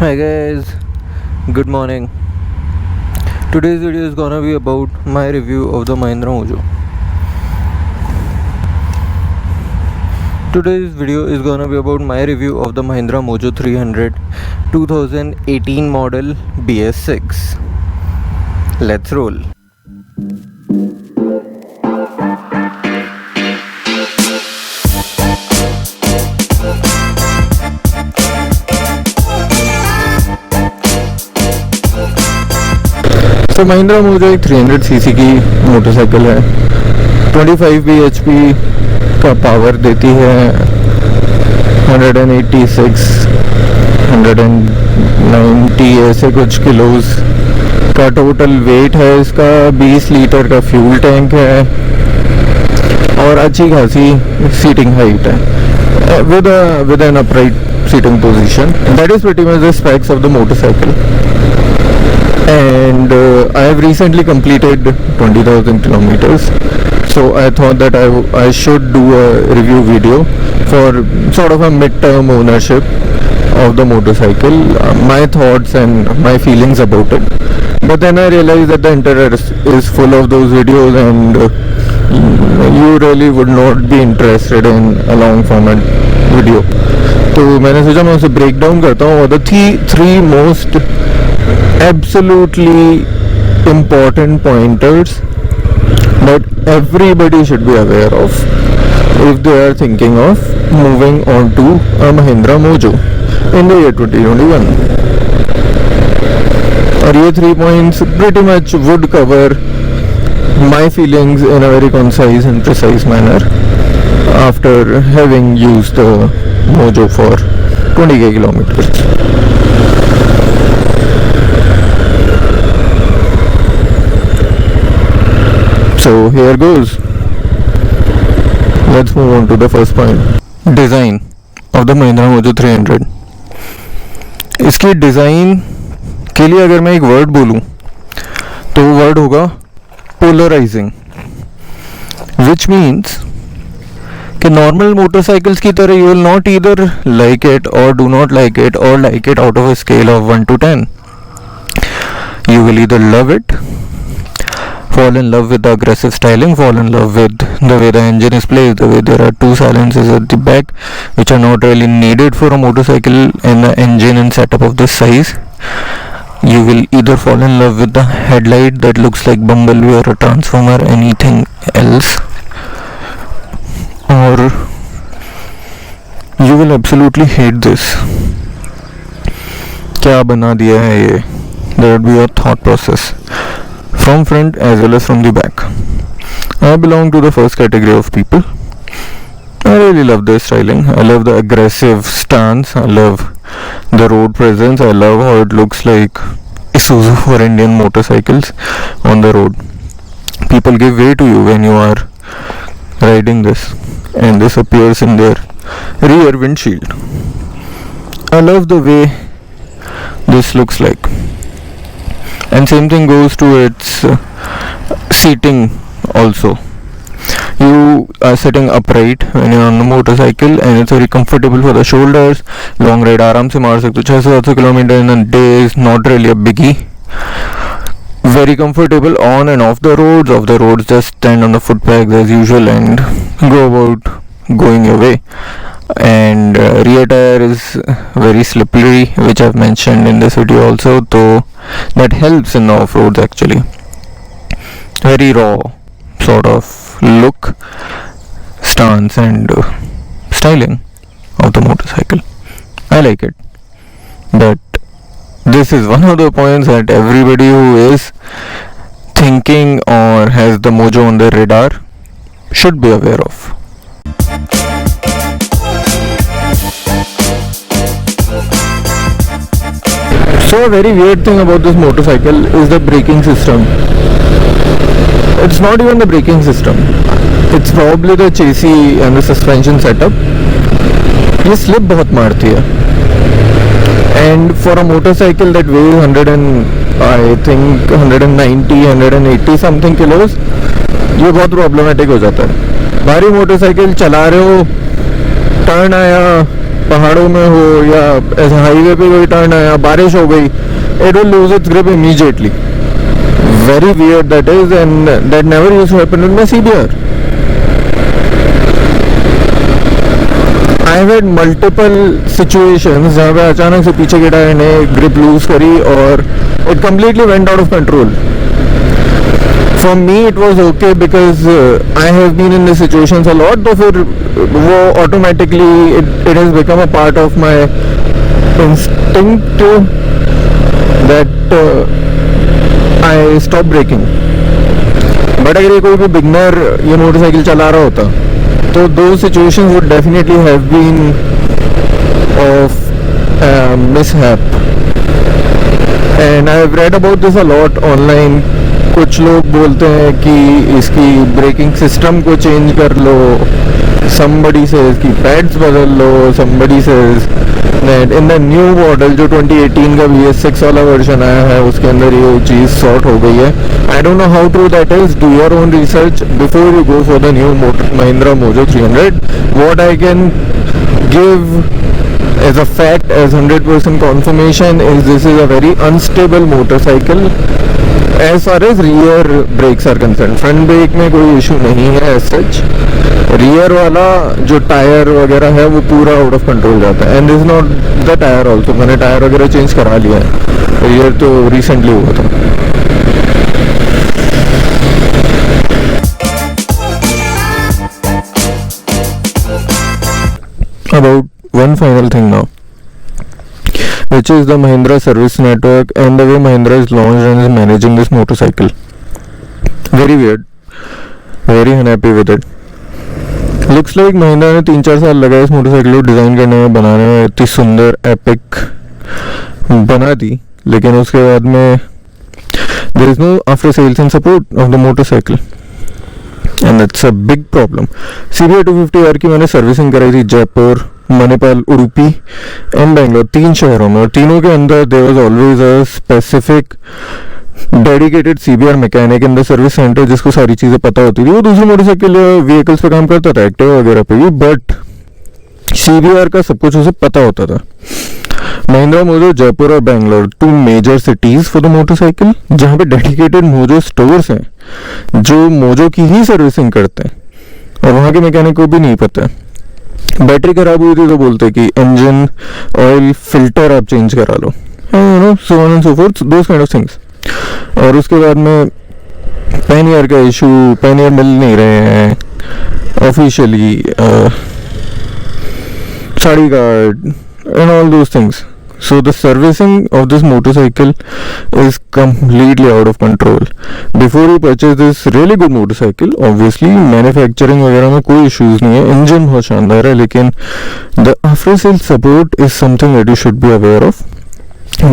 Hi guys, good morning. Today's video is gonna be about my review of the Mahindra Mojo. Today's video is gonna be about my review of the Mahindra Mojo 300 2018 model BS6. Let's roll. तो Mahindra mojo एक 300 CC की motorcycle है. 25 bhp का power देती है. 186 190 ऐसे कुछ kilos का टोटल वेट है इसका. 20 लीटर का फ्यूल टैंक है और अच्छी खासी सीटिंग हाइट है with an upright seating position. That is pretty much the specs of the motorcycle. And I have recently completed 20,000 kilometers, so I thought that I should do a review video for sort of a mid-term ownership of the motorcycle, my thoughts and my feelings about it. But then I realized that the internet is full of those videos and you really would not be interested in a long format video. तो मैंने सोचा मैं उसे break down करता हूँ. और the three most absolutely important pointers that everybody should be aware of if they are thinking of moving on to a Mahindra Mojo in the year 2021. और ये 3 points pretty much would cover my feelings in a very concise and precise manner after having used the Mojo for 20k kilometers. So here goes. Let's move on to the first point. Design of the Mahindra Mojo 300. इसकी design के लिए अगर मैं एक word बोलूँ तो वो word होगा पोलराइजिंग, विच मीन्स कि नॉर्मल मोटरसाइकिल्स की तरह you will not either like it और डू नॉट लाइक इट और like it out of a scale of 1 to 10. You will either love it, fall in love with the aggressive styling, fall in love with the way the engine is placed, the way there are 2 silencers at the back which are not really needed for a motorcycle and the engine and setup of this size. You will either fall in love with the headlight that looks like Bumblebee or a transformer, anything else, or you will absolutely hate this. क्या बना दिया है ये? That would be your thought process from front as well as from the back. I belong to the first category of people. I really love their styling. I love the aggressive stance. I love the road presence. I love how it looks like Isuzu for Indian motorcycles on the road. People give way to you when you are riding this, and this appears in their rear windshield. I love the way this looks like. And same thing goes to its seating also. You are sitting upright when you're on the motorcycle and it's very comfortable for the shoulders. Long ride आराम से मार सकते हो. 600 kilometre in a day is not really a biggie. Very comfortable on and off the roads. Off the roads just stand on the footpaths as usual and go about going your way. And rear tire is very slippery, which I've mentioned in this video also, so that helps in off-roads actually. Very raw sort of look, stance and styling of the motorcycle. I like it, but this is one of the points that everybody who is thinking or has the Mojo on their radar should be aware of. So a very weird thing about this motorcycle is the braking system. It's not even the braking system. It's probably the chassis and the suspension setup. ये slip बहुत मारती है. And for a motorcycle that weighs 180 something kilos, ये बहुत problematic हो जाता है. भारी मोटरसाइकिल चला रहे हो, टर्न आया पहाड़ों में हो या ऐसे हाईवे पे कोई टर्न है या बारिश हो गई, it will lose its grip immediately. Very weird that is, and that never used to happen with my CBR. I've had multiple situations जहाँ पे अचानक से पीछे के टायर ने grip lose करी और it completely went out of control. For me it was okay because I have been in these situations a lot, तो फिर वो automatically it has become a part of my instinct that I stop braking. But अगर ये कोई भी beginner ये motorcycle चला रहा होता तो those situations would definitely have been of mishap. And I have read about this a lot online. कुछ लोग बोलते हैं कि इसकी ब्रेकिंग सिस्टम को चेंज कर लो, somebody says कि पैड्स बदल लो, somebody says that in the new model जो 2018 का BS6 वाला वर्जन आया है उसके अंदर ये चीज़ सॉर्ट हो गई है. I don't know how true that is. Do your own research before you go for the new Mahindra Mojo 300. What I can give as a fact, as 100% confirmation, is this is a very unstable motorcycle as far as rear brakes are concerned. Front brake में कोई issue नहीं है as such. Rear वाला जो tyre वगैरह है वो पूरा आउट ऑफ कंट्रोल जाता है. And this not the tyre also, मैंने टायर वगैरह चेंज करा लिया है. रियर तो रिसेंटली हुआ था. About one final thing now, which is the Mahindra service network and the way Mahindra is launched and is managing this motorcycle. Very weird. Very unhappy with it. Looks like Mahindra ने 3-4 साल लगाए इस motorcycle को design करने में, बनाने में. इतनी सुंदर एपिक बना दी, लेकिन उसके बाद में there is no after sales and support of the motorcycle. And that's a big problem. CBR 250R की मैंने सर्विसिंग कराई थी जयपुर, मणिपाल, उडुपी एंड बेंगलोर, 3 शहरों में, और तीनों के अंदर there was always a specific dedicated CBR mechanic in the service centre जिसको सारी चीज़ें पता होती थी. वो दूसरी मोटरसाइकिल व्हीकल्स पे काम करता था, एक्टिवा वगैरह पे भी, बट CBR का सब कुछ उसे पता होता था. महिंद्रा मोजो जयपुर और Bangalore, 2 major cities for the motorcycle, जहाँ पे डेडिकेटेड मोजो स्टोर्स हैं जो मोजो की ही सर्विसिंग करते हैं, और वहाँ के मैकेनिक को भी नहीं पता है. बैटरी खराब हुई थी तो बोलते कि इंजन ऑयल फिल्टर आप चेंज करा लो, so on and so forth, those kind of things. और उसके बाद में पैनियर का इशू, पैनियर मिल नहीं रहे हैं officially, sari card and all those things. So the servicing of this motorcycle is completely out of control. Before you purchase this really good motorcycle, obviously manufacturing वगैरह में कोई issues नहीं है, engine बहुत शानदार है, लेकिन the after sales support is something that you should be aware of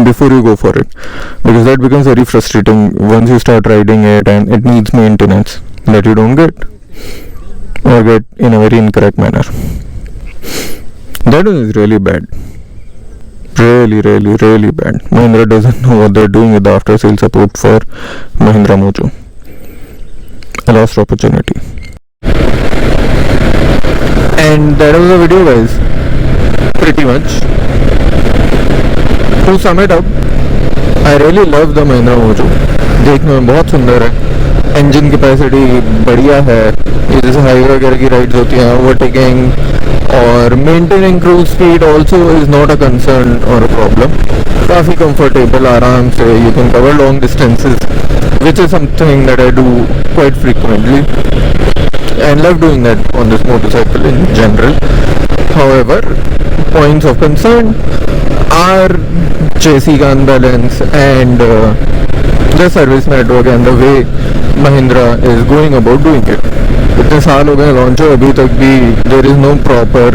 before you go for it, because that becomes very frustrating once you start riding it and it needs maintenance that you don't get, or get in a very incorrect manner. That one is really bad. Really bad. Mahindra doesn't know what they're doing with the after sale support for Mahindra Mojo. A lost opportunity. And that was the video, guys. Pretty much. To sum it up, I really love the Mahindra Mojo. देखने में बहुत सुंदर है, engine capacity बढ़िया है, ये जैसे highway वगैरह की राइड्स होती हैं, ओवरटेकिंग और maintaining cruise speed also is not a concern और अ प्रॉब्लम. काफ़ी कंफर्टेबल, आराम से you can cover long distances, which is something that I do quite frequently and love doing that on this motorcycle in general. However, points of concern are chassis unbalance and the service network and the way Mahindra is going about doing it. इतने साल हो गए launch हो, अभी तक भी there is no proper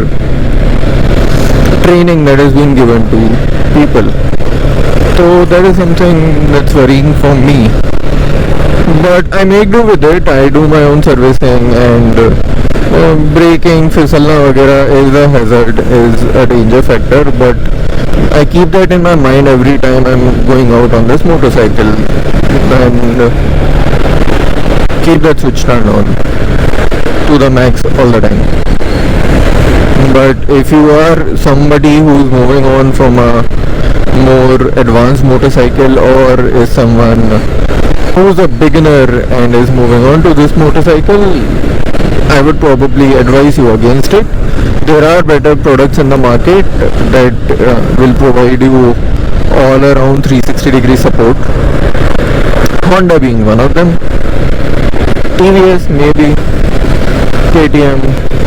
training that has been given to people. So that is something that's worrying for me. But I make do with it. I do my own servicing and braking, फिसलना वगैरह is a hazard, is a danger factor. But I keep that in my mind every time I'm going out on this motorcycle and keep that switch turned on to the max all the time. But if you are somebody who is moving on from a more advanced motorcycle, or is someone who's a beginner and is moving on to this motorcycle, I would probably advise you against it. There are better products in the market that will provide you all around 360-degree support. Honda being one of them. TVS maybe. KTM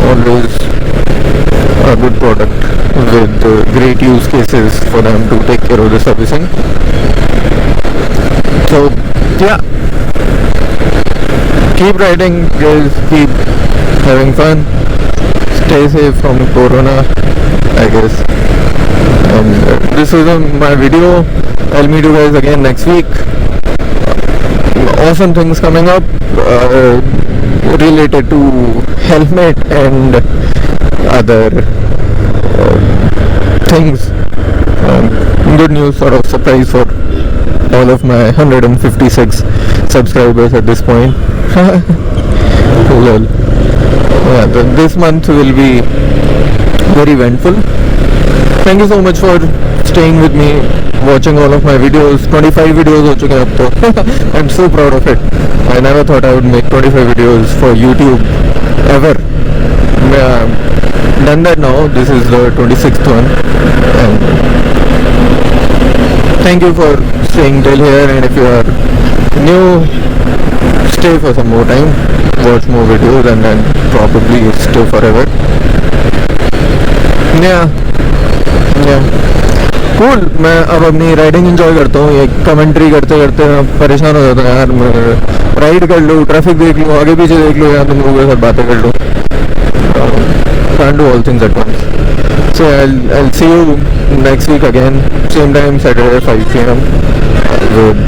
always a good product with great use cases for them to take care of the servicing. So yeah, keep riding guys, keep having fun, stay safe from Corona, I guess. And this is my video. I'll meet you guys again next week. Awesome things coming up related to helmet and other things. Good news, sort of surprise for all of my 156 subscribers at this point. Lol. Yeah, this month will be very eventful. Thank you so much for staying with me, watching all of my videos. 25 videos हो चुके हैं अब तो. I'm so proud of it. I never thought I would make 25 videos for YouTube ever. Done that now. This is the 26th one. And thank you for staying till here, and if you are new, stay for some more time, watch more videos, and then probably stay forever. Yeah. Cool. मैं अब अपनी riding enjoy करता हूँ. ये commentary करते करते मैं परेशान हो जाता हूँ यार. मैं राइड कर लूँ, ट्रैफिक देख लूँ, आगे पीछे देख लूँ, या तुम लोगों के साथ बातें कर लूँ. Can't do all things at once. So I'll see you next week again, same time, Saturday 5 PM with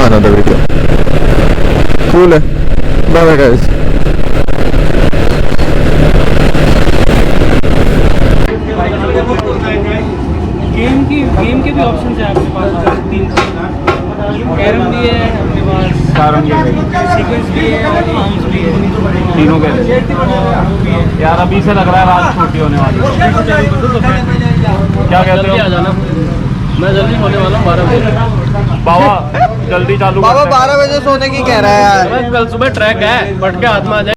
another video. Cool है. Bye bye guys. गेम के भी ऑप्शन है आपके पास. 3 कैरम भी है आपके पास, सीक्वेंस भी है, आर्म्स भी है, तीनों के. यार अभी से लग रहा है रात छोटी होने वाली. क्या कहते हो? आ जाना, मैं जल्दी होने वाला हूँ 12 बजे. बाबा जल्दी चालू. बाबा 12 बजे सोने की कह रहा है यार. कल सुबह ट्रैक है, पट के हाथ में आ जाए.